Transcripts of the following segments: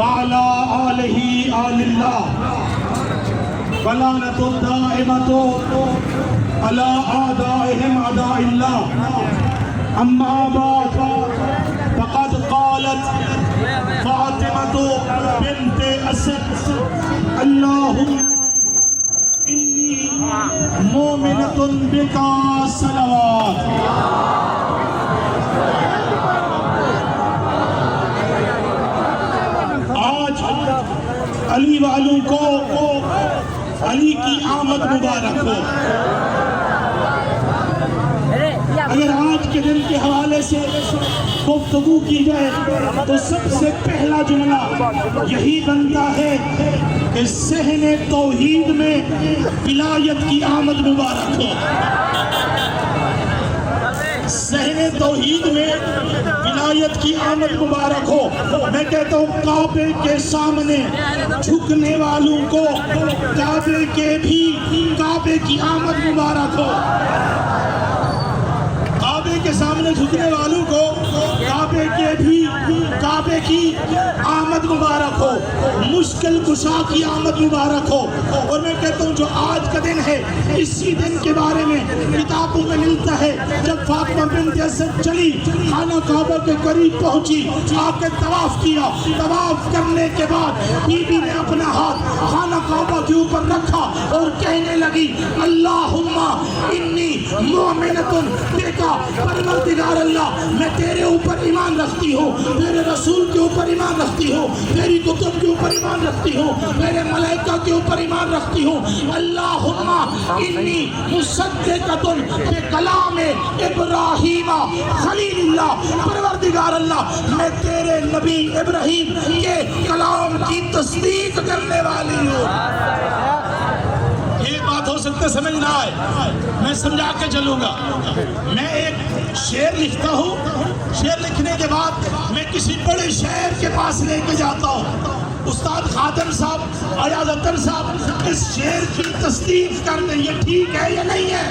وعلى آله آل الله ولعنة دائمة على أعدائهم أعداء الله. أما بعد فقد قالت فاطمة بنت أسد اللهم إني مؤمنة بك صلوات. آج علی والوں کو علی کی آمد مبارک ہو. اگر آج کے دن کے حوالے سے گفتگو کی جائے تو سب سے پہلا جملہ یہی بنتا ہے کہ صحن توحید میں ولایت کی آمد مبارک ہو. صحن توحید میں ولایت کی آمد مبارک ہو. میں کہتا ہوں کعبے کے سامنے جھکنے والوں کو کعبے کی آمد مبارک ہو. کعبے کے سامنے جھکنے والوں کو کعبے کی آمد مبارک ہو. مشکل کشا کی آمد مبارک ہو. اور میں کہتا ہوں جو آج کا دن ہے اسی دن کے بارے میں کتابوں میں ملتا ہے. جب فاطمہ بنت اسد چلی خانہ کعبہ کے قریب پہنچی آ کے طواف کیا. طواف کرنے کے بعد بی بی نے اپنا ہاتھ خانہ کعبہ کے اوپر رکھا اور کہنے لگی اللہم انی مؤمنۃ بک. پروردگار اللہ میں تیرے اوپر ایمان رکھتی ہوں, تیرے رسول کے اوپر ایمان رکھتی ہوں, تیری کتب کے اوپر ایمان رکھتی ہوں, تیرے ملائکہ کے اوپر ایمان رکھتی ہوں. اللہم انی مصدقۃ بکلام ابراہیم خلیل اللہ. پروردگار اللہ میں تیرے نبی ابراہیم کے کلام کی تصدیق کرنے والی ہوں. یہ بات ہو سکتا سمجھ نہ آئے, میں سمجھا کے چلوں گا. میں ایک شعر لکھتا ہوں, شعر لکھنے کے بعد میں کسی بڑے شاعر کے پاس لے کے جاتا ہوں. استاد خادم صاحب, ایاز اختر صاحب اس شعر کی تصدیق کر دیں یہ ٹھیک ہے یا نہیں ہے.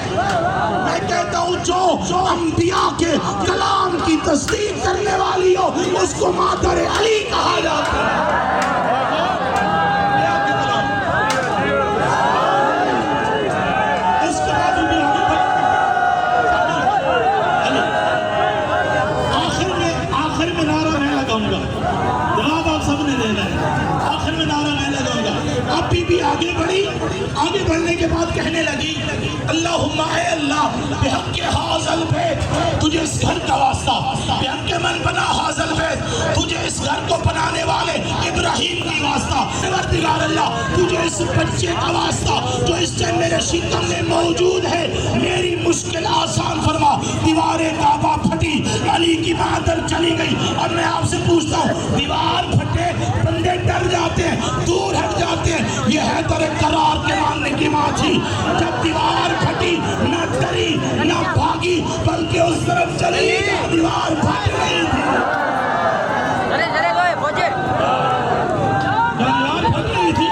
میں کہتا ہوں جو انبیاء کے کلام کی تصدیق کرنے والی ہو اس کو مادر علی کہا جاتا ہے. آگے بڑھنے کے بعد کہنے لگی اللہم اے اللہ بحق حاضل بیت تجھے اس گھر کا واسطہ, بحق من بنا حاضل بیت تجھے اس گھر کو بنانے والے ابراہیم کی واسطہ, پروردگار اللہ تجھے اس بچے کا واسطہ جو اس سے میرے شکم میں موجود ہے میری مشکل آسان فرما. دیوار کعبہ پھٹی, علی کی ماں اندر چلی گئی. اب میں آپ سے پوچھتا ہوں دیوار پھٹے بندے ڈر جاتے ہیں, دور ہٹ جاتے ہیں. یہ حیدر کرار کے ماننے کی ماں تھی. جب دیوار پھٹی نہ ڈری نہ بھاگی بلکہ اس طرف چلی دیوار پھٹ رہی تھی. دیوار پھٹ رہی تھی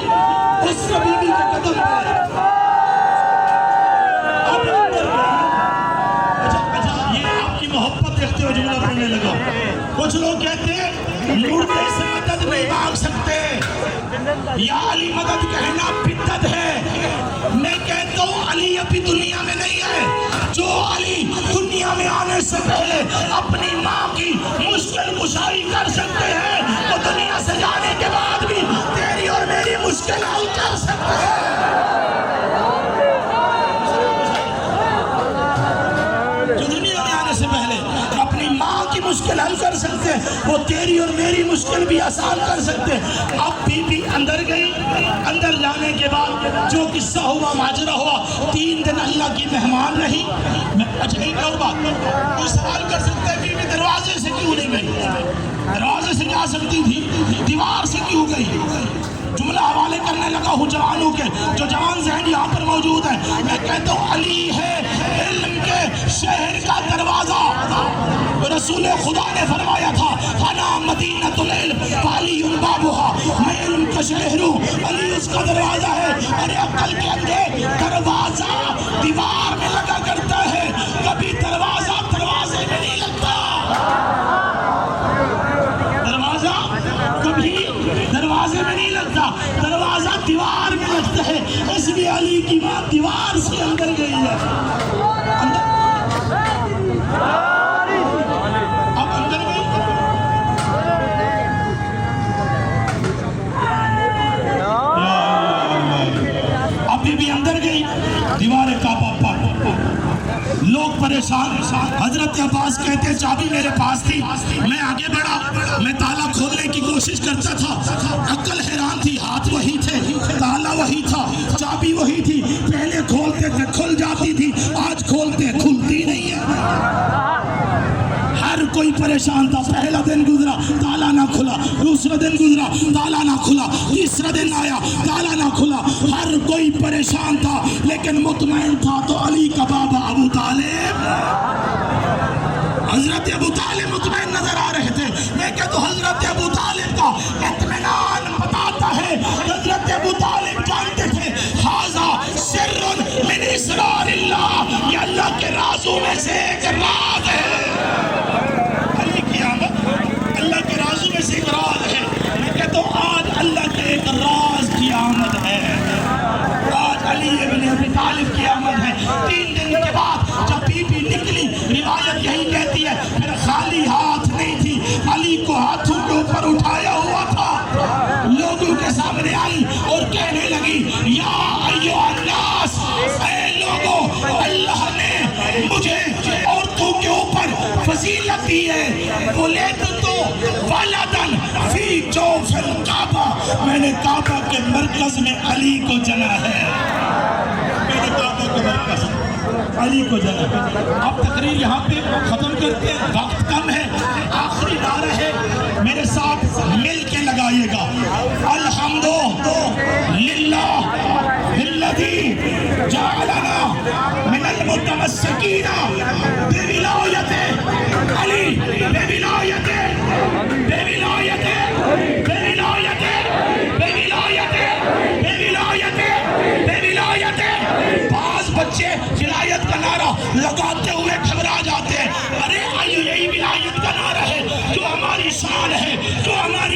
اس کا بی بی کے قدم پہ. اچھا یہ آپ کی محبت دیکھتے ہوئے جملہ پڑھنے لگا. کچھ لوگ کہتے ہیں مردے سے مدد نہیں مانگ سکتے, یا علی مدد کہنا بدعت ہے. میں کہتا ہوں علی ابھی دنیا میں نہیں ہے. جو علی دنیا میں آنے سے پہلے اپنی ماں کی مشکل کشائی کر سکتے ہیں وہ دنیا سے جانے کے بعد بھی تیری اور میری مشکل حل کر سکتے ہیں. جو دنیا میں آنے سے پہلے اپنی ماں کی مشکل حل کر سکتے ہیں وہ تیری اور میری مشکل بھی آسان کر سکتے ہیں. اب بی بی اندر گئی. اندر جانے کے بعد جو قصہ ہوا ماجرا ہوا 3 دن اللہ کی مہمان رہی. اچھا ایک اور بات, کوئی سوال کر سکتا ہے بی بی دروازے سے کیوں نہیں گئی؟ دروازے سے جا سکتی تھی, دیوار سے کیوں گئی؟ جملہ حوالے کرنے لگا ہوں جوانوں کے جو جوان ذہن یہاں پر موجود ہیں. میں کہتا ہوں علی ہے علم کے شہر کا دروازہ. رسول خدا نے فرمایا تھا انا مدینۃ العلم علی بابھا, میں علم کا شہر ہوں, علی اس کا دروازہ ہے. ارے عقل کے اندھے دروازہ دیوار میں لگا کرتا ہے, کبھی دروازہ دروازے میں نہیں لگتا. دروازہ کبھی دروازے میں نہیں لگتا، دروازہ دیوار میں لگتا ہے، اس لیے علی کی ماں دیوار سے اندر گئی ہے۔ اب اندر گئی، ابھی بھی اندر گئی، دیوار کعبہ پر لوگ پریشان۔ حضرت عباس کہتے چابی میرے پاس تھی، میں آگے بڑھا، میں تالا کھولنے کی کوشش کرتا تھا، عقل حیران تھی، ہاتھ وہی تھے، تالا وہی تھا، چابی وہی تھی، پہلے کھولتے تھے کھل جاتی تھی، آج کھولتے کھلتی نہیں ہے۔ ہر کوئی پریشان تھا، پہلا دن گزرا تالا نہ کھلا، دوسرا دن گزرا تالا نہ کھلا، تیسرا دن آیا تالا نہ کھلا، ہر کوئی پریشان تھا لیکن مطمئن تھا تو علی کا بابا ابو طالب، حضرت ابو طالب مطمئن نظر آ رہے تھے۔ میں کہتا ہوں حضرت ابو طالب کا اطمینان بتاتا ہے، حضرت ابو طالب جانتے تھے ھذا سر من اسرار اللہ، یہ اللہ کے رازوں میں سے ایک راز ہے۔ علی کی آمد اللہ کے رازوں میں سے ایک راز ہے۔ میں کہتا ہوں آج اللہ کے ایک راز کی آمد ہے، آج علی ابن ابی طالب کی آمد ہے۔ 3 دن کے بعد جب بی بی نکلی، روایت یہی کہتی ہے پھر خالی ہاتھ نہیں تھی، علی کو ہاتھوں کے اوپر اٹھایا ہوا تھا، لوگوں کے سامنے آئی اور کہنے لگی یا ایھا الناس، اے لوگوں، اللہ نے مجھے عورتوں کے اوپر فضیلت دی ہے، ولیدت ولدن فی جوف الکعبہ، میں نے کعبہ کے مرکز میں علی کو جنا ہے، میں نے کعبہ کے مرکز علی کو جنا۔ اب تقریر یہاں پہ ختم کرتے ہیں، وقت کم ہے، آخری نعرہ ہے، میرے ساتھ مل کے لگائیے گا، الحمد للہ الذی جعلنا من المتمسکین بولایت علی، بولایت بولایت بولایت بولایت بولایت بولایت۔ بعض بچے ولایت کا نعرہ لگاتے ہوئے گھبرا جاتے ہیں، ارے یہی ولایت کا نعرہ ہے جو ہماری شان ہے، جو ہماری